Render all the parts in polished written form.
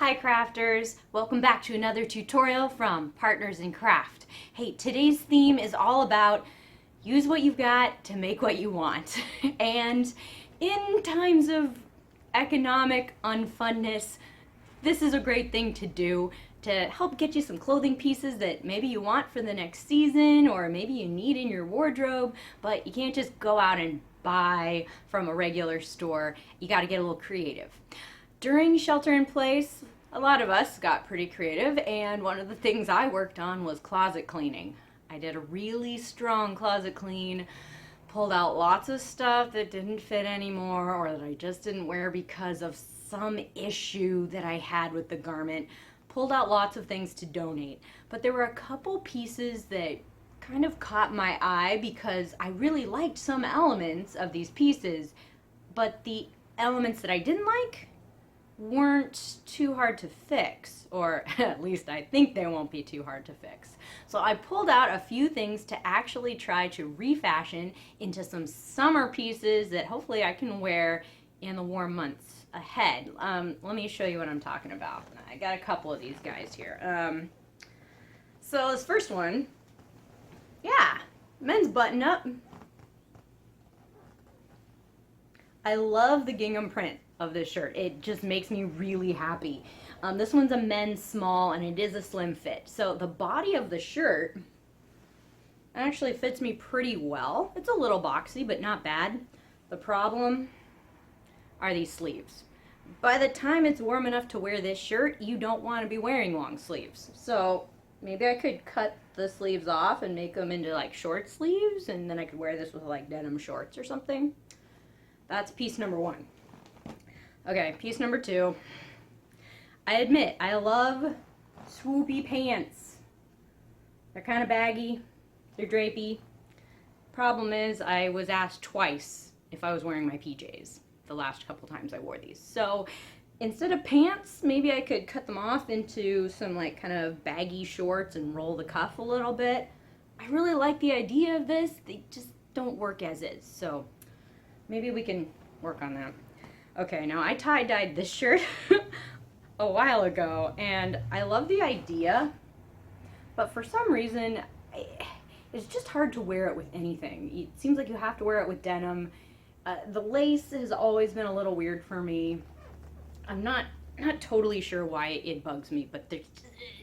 Hi crafters, welcome back to another tutorial from Partners in Craft. Hey, today's theme is all about use what you've got to make what you want. And in times of economic unfunness, this is a great thing to do to help get you some clothing pieces that maybe you want for the next season or maybe you need in your wardrobe, but you can't just go out and buy from a regular store. You got to get a little creative. During shelter in place, a lot of us got pretty creative, and one of the things I worked on was closet cleaning. I did a really strong closet clean, pulled out lots of stuff that didn't fit anymore or that I just didn't wear because of some issue that I had with the garment. Pulled out lots of things to donate, but there were a couple pieces that kind of caught my eye because I really liked some elements of these pieces, but the elements that I didn't like weren't too hard to fix, or at least I think they won't be too hard to fix. So I pulled out a few things to actually try to refashion into some summer pieces that hopefully I can wear in the warm months ahead. Let me show you what I'm talking about. I got a couple of these guys here. So this first one, yeah, men's button up. I love the gingham print of this shirt. It just makes me really happy. This one's a men's small and it is a slim fit. So the body of the shirt actually fits me pretty well. It's a little boxy, but not bad. The problem are these sleeves. By the time it's warm enough to wear this shirt, you don't want to be wearing long sleeves. So maybe I could cut the sleeves off and make them into like short sleeves, and then I could wear this with like denim shorts or something. That's piece number one. Okay, piece number two. I admit, I love swoopy pants. They're kind of baggy. They're drapey. Problem is, I was asked twice if I was wearing my PJs the last couple times I wore these. So instead of pants, maybe I could cut them off into some like kind of baggy shorts and roll the cuff a little bit. I really like the idea of this. They just don't work as is. So maybe we can work on that. Okay, now I tie-dyed this shirt a while ago, and I love the idea, but for some reason, it's just hard to wear it with anything. It seems like you have to wear it with denim. The lace has always been a little weird for me. I'm not totally sure why it bugs me, but it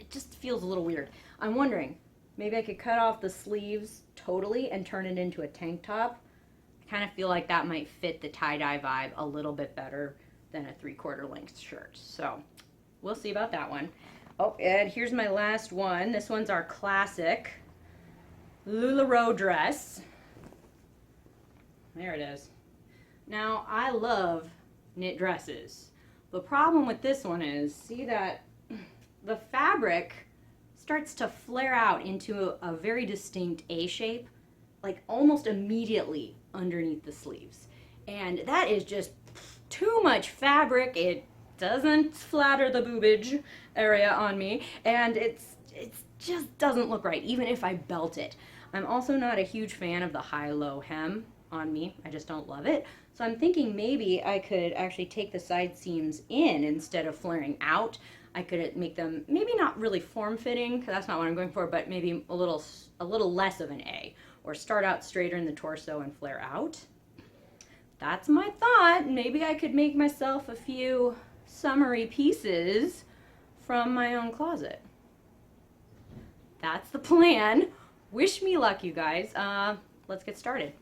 just feels a little weird. I'm wondering, maybe I could cut off the sleeves totally and turn it into a tank top. Kind of feel like that might fit the tie-dye vibe a little bit better than a 3/4 length shirt. So we'll see about that one. Oh, and here's my last one. This one's our classic LuLaRoe dress. There it is. Now, I love knit dresses. The problem with this one is, see that the fabric starts to flare out into a very distinct A shape, like almost immediately underneath the sleeves. And that is just too much fabric. It doesn't flatter the boobage area on me, and it just doesn't look right, even if I belt it. I'm also not a huge fan of the high-low hem on me. I just don't love it. So I'm thinking maybe I could actually take the side seams in instead of flaring out. I could make them maybe not really form-fitting, because that's not what I'm going for, but maybe a little less of an A, or start out straighter in the torso and flare out. That's my thought. Maybe I could make myself a few summery pieces from my own closet. That's the plan. Wish me luck, you guys. Let's get started.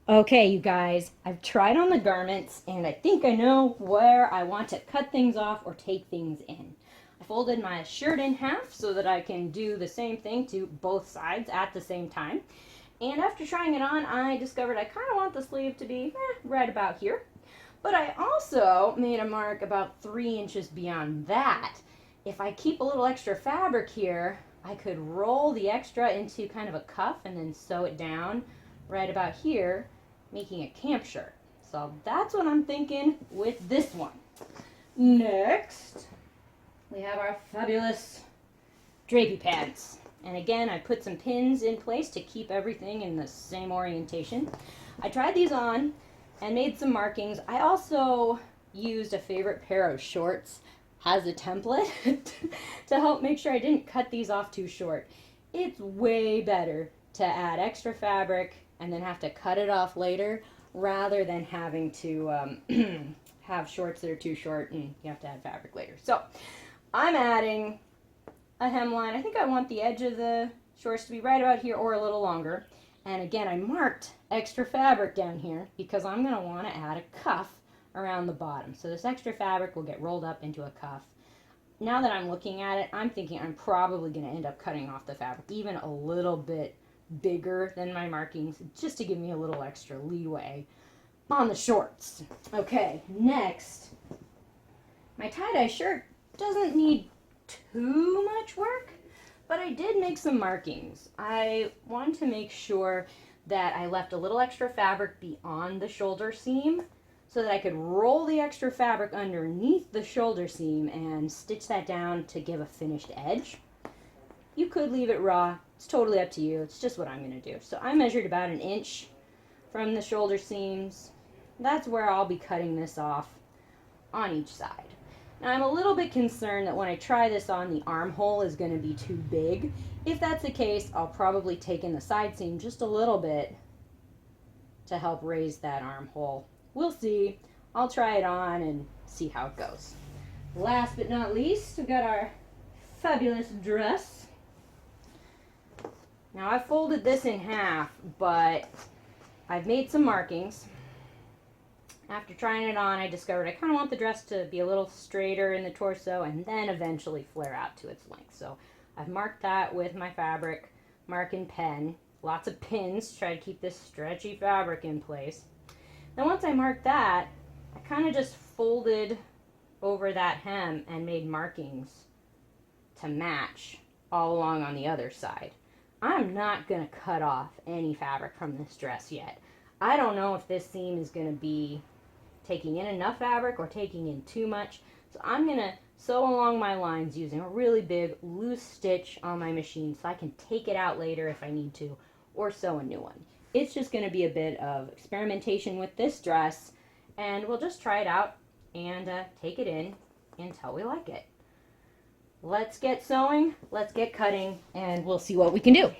Okay, you guys, I've tried on the garments, and I think I know where I want to cut things off or take things in. I folded my shirt in half so that I can do the same thing to both sides at the same time. And after trying it on, I discovered I kind of want the sleeve to be right about here. But I also made a mark about 3 inches beyond that. If I keep a little extra fabric here, I could roll the extra into kind of a cuff and then sew it down right about here, making a camp shirt. So that's what I'm thinking with this one. Next, we have our fabulous Drapey Pants. And again, I put some pins in place to keep everything in the same orientation. I tried these on and made some markings. I also used a favorite pair of shorts as a template to help make sure I didn't cut these off too short. It's way better to add extra fabric and then have to cut it off later rather than having to have shorts that are too short and you have to add fabric later. So I'm adding a hemline. I think I want the edge of the shorts to be right about here or a little longer. And again, I marked extra fabric down here because I'm going to want to add a cuff around the bottom. So this extra fabric will get rolled up into a cuff. Now that I'm looking at it, I'm thinking I'm probably going to end up cutting off the fabric even a little bit bigger than my markings just to give me a little extra leeway on the shorts. Okay, next, my tie-dye shirt doesn't need too much work, but I did make some markings. I wanted to make sure that I left a little extra fabric beyond the shoulder seam so that I could roll the extra fabric underneath the shoulder seam and stitch that down to give a finished edge. You could leave it raw. It's totally up to you. It's just what I'm going to do. So I measured about 1 inch from the shoulder seams. That's where I'll be cutting this off on each side. Now I'm a little bit concerned that when I try this on, the armhole is going to be too big. If that's the case, I'll probably take in the side seam just a little bit to help raise that armhole. We'll see. I'll try it on and see how it goes. Last but not least, we've got our fabulous dress. Now I folded this in half, but I've made some markings. After trying it on, I discovered I kind of want the dress to be a little straighter in the torso and then eventually flare out to its length. So I've marked that with my fabric marking pen. Lots of pins to try to keep this stretchy fabric in place. Then once I marked that, I kind of just folded over that hem and made markings to match all along on the other side. I'm not going to cut off any fabric from this dress yet. I don't know if this seam is going to be taking in enough fabric or taking in too much. So I'm going to sew along my lines using a really big loose stitch on my machine so I can take it out later if I need to or sew a new one. It's just going to be a bit of experimentation with this dress, and we'll just try it out and take it in until we like it. Let's get sewing, let's get cutting, and we'll see what we can do.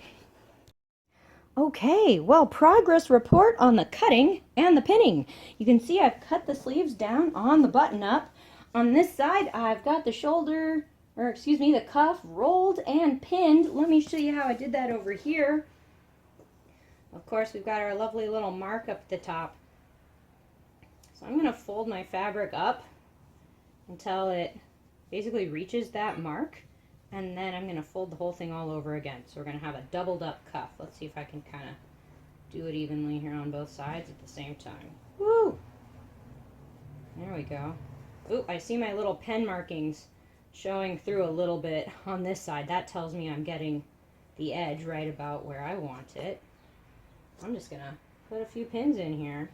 Okay, well, progress report on the cutting and the pinning. You can see I've cut the sleeves down on the button up. On this side, I've got the the cuff rolled and pinned. Let me show you how I did that over here. Of course, we've got our lovely little mark up at the top. So I'm going to fold my fabric up until it basically reaches that mark, and then I'm going to fold the whole thing all over again. So we're going to have a doubled up cuff. Let's see if I can kind of do it evenly here on both sides at the same time. Woo! There we go. Ooh, I see my little pen markings showing through a little bit on this side. That tells me I'm getting the edge right about where I want it. I'm just going to put a few pins in here.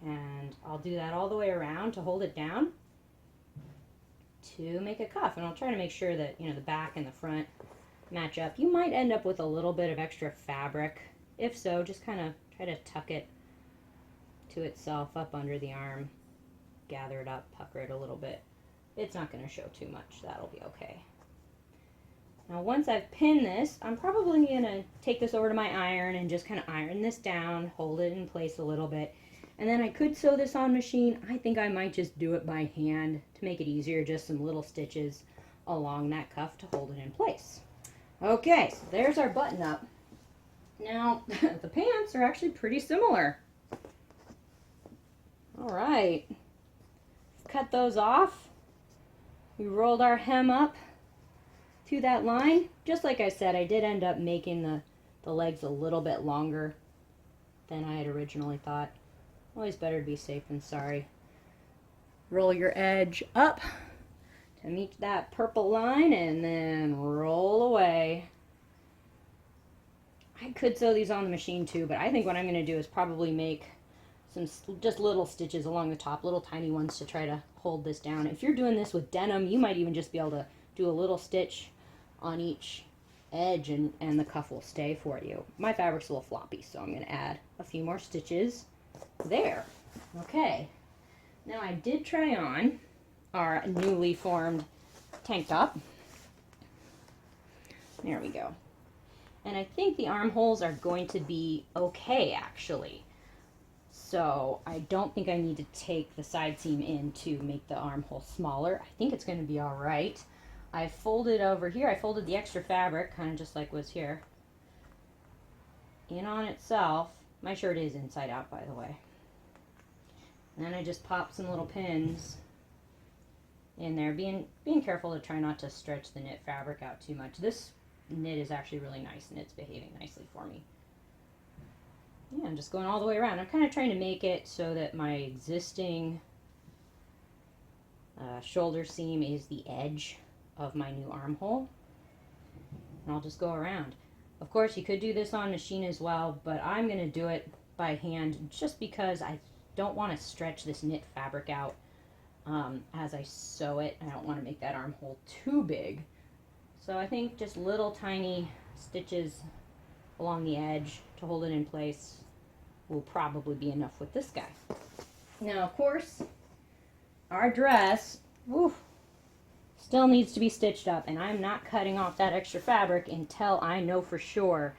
And I'll do that all the way around to hold it down to make a cuff. And I'll try to make sure that, the back and the front match up. You might end up with a little bit of extra fabric. If so, just kind of try to tuck it to itself up under the arm. Gather it up, pucker it a little bit. It's not going to show too much. That'll be okay. Now once I've pinned this, I'm probably going to take this over to my iron and just kind of iron this down, hold it in place a little bit. And then I could sew this on machine. I think I might just do it by hand to make it easier, just some little stitches along that cuff to hold it in place. Okay, so there's our button up. Now, the pants are actually pretty similar. All right, cut those off. We rolled our hem up to that line. Just like I said, I did end up making the legs a little bit longer than I had originally thought. Always better to be safe than sorry. Roll your edge up to meet that purple line and then roll away. I could sew these on the machine too, but I think what I'm going to do is probably make some just little stitches along the top, little tiny ones to try to hold this down. If you're doing this with denim, you might even just be able to do a little stitch on each edge and the cuff will stay for you. My fabric's a little floppy, so I'm going to add a few more stitches there. Okay, now I did try on our newly formed tank top. There we go. And I think the armholes are going to be okay, actually. So I don't think I need to take the side seam in to make the armhole smaller. I think it's going to be all right. I folded over here, I folded the extra fabric, kind of just like was here, in on itself. My shirt is inside out, by the way. And then I just popped some little pins in there, being careful to try not to stretch the knit fabric out too much. This knit is actually really nice and it's behaving nicely for me. Yeah, I'm just going all the way around. I'm kind of trying to make it so that my existing shoulder seam is the edge of my new armhole. And I'll just go around. Of course, you could do this on machine as well, but I'm going to do it by hand just because I don't want to stretch this knit fabric out as I sew it. I don't want to make that armhole too big. So I think just little tiny stitches along the edge to hold it in place will probably be enough with this guy. Now, of course, our dress still needs to be stitched up, and I'm not cutting off that extra fabric until I know for sure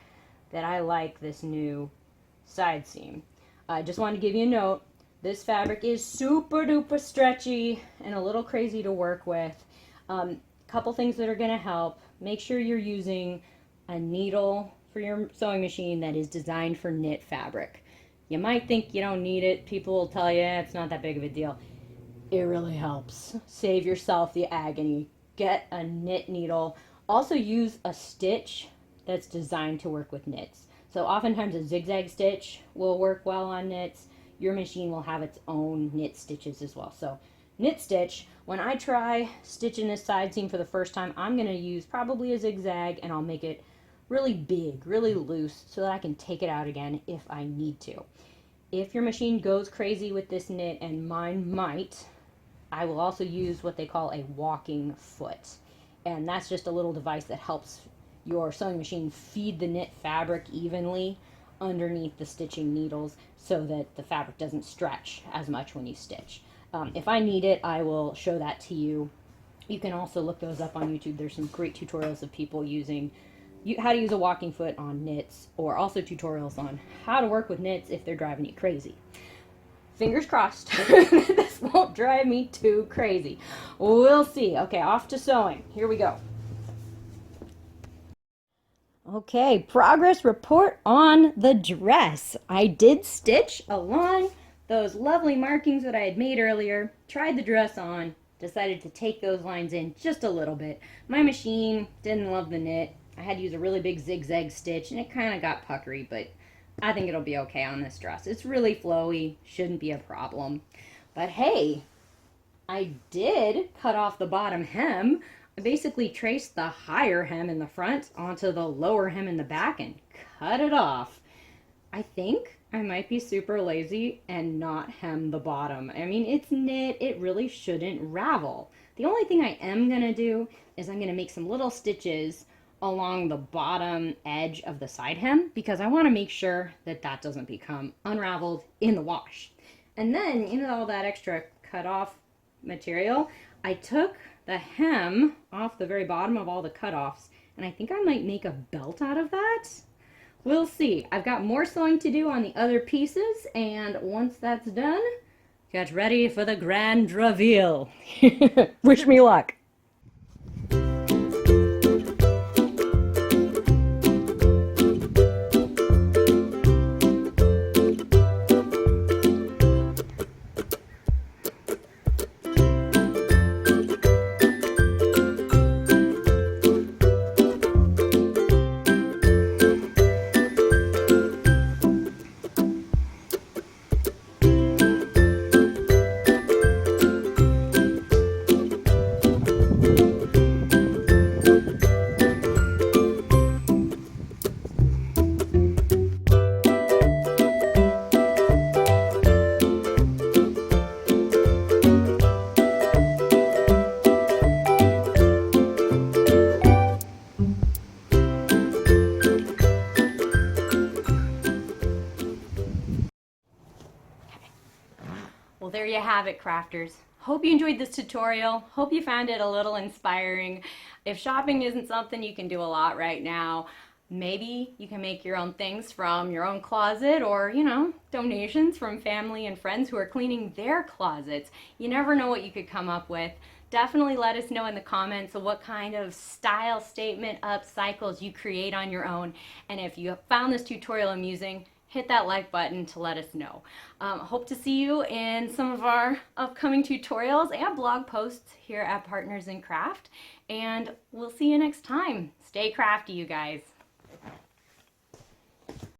that I like this new side seam. I just wanted to give you a note. This fabric is super duper stretchy and a little crazy to work with. Couple things that are going to help. Make sure you're using a needle for your sewing machine that is designed for knit fabric. You might think you don't need it. People will tell you it's not that big of a deal. It really helps. Save yourself the agony. Get a knit needle. Also use a stitch that's designed to work with knits. So oftentimes a zigzag stitch will work well on knits. Your machine will have its own knit stitches as well. So knit stitch, when I try stitching this side seam for the first time, I'm going to use probably a zigzag, and I'll make it really big, really loose, so that I can take it out again if I need to. If your machine goes crazy with this knit, and mine might, I will also use what they call a walking foot. And that's just a little device that helps your sewing machine feed the knit fabric evenly underneath the stitching needles so that the fabric doesn't stretch as much when you stitch. If I need it, I will show that to you. You can also look those up on YouTube. There's some great tutorials of people using how to use a walking foot on knits, or also tutorials on how to work with knits if they're driving you crazy. Fingers crossed this won't drive me too crazy. We'll see. Okay, off to sewing. Here we go. Okay, progress report on the dress. I did stitch along those lovely markings that I had made earlier, tried the dress on, decided to take those lines in just a little bit. My machine didn't love the knit. I had to use a really big zigzag stitch, and it kind of got puckery, but I think it'll be okay on this dress. It's really flowy, shouldn't be a problem. But hey, I did cut off the bottom hem. I basically traced the higher hem in the front onto the lower hem in the back and cut it off. I think I might be super lazy and not hem the bottom. I mean, it's knit, it really shouldn't ravel. The only thing I am gonna do is I'm gonna make some little stitches along the bottom edge of the side hem, because I want to make sure that that doesn't become unraveled in the wash. And then, you know, all that extra cut off material, I took the hem off the very bottom of all the cutoffs, and I think I might make a belt out of that. We'll see. I've got more sewing to do on the other pieces, and once that's done, get ready for the grand reveal. Wish me luck. Well, there you have it, crafters. Hope you enjoyed this tutorial. Hope you found it a little inspiring. If shopping isn't something you can do a lot right now, maybe you can make your own things from your own closet, or, you know, donations from family and friends who are cleaning their closets. You never know what you could come up with. Definitely let us know in the comments of what kind of style statement upcycles you create on your own. And if you found this tutorial amusing, hit that like button to let us know. Hope to see you in some of our upcoming tutorials and blog posts here at Partners in Craft. And we'll see you next time. Stay crafty, you guys.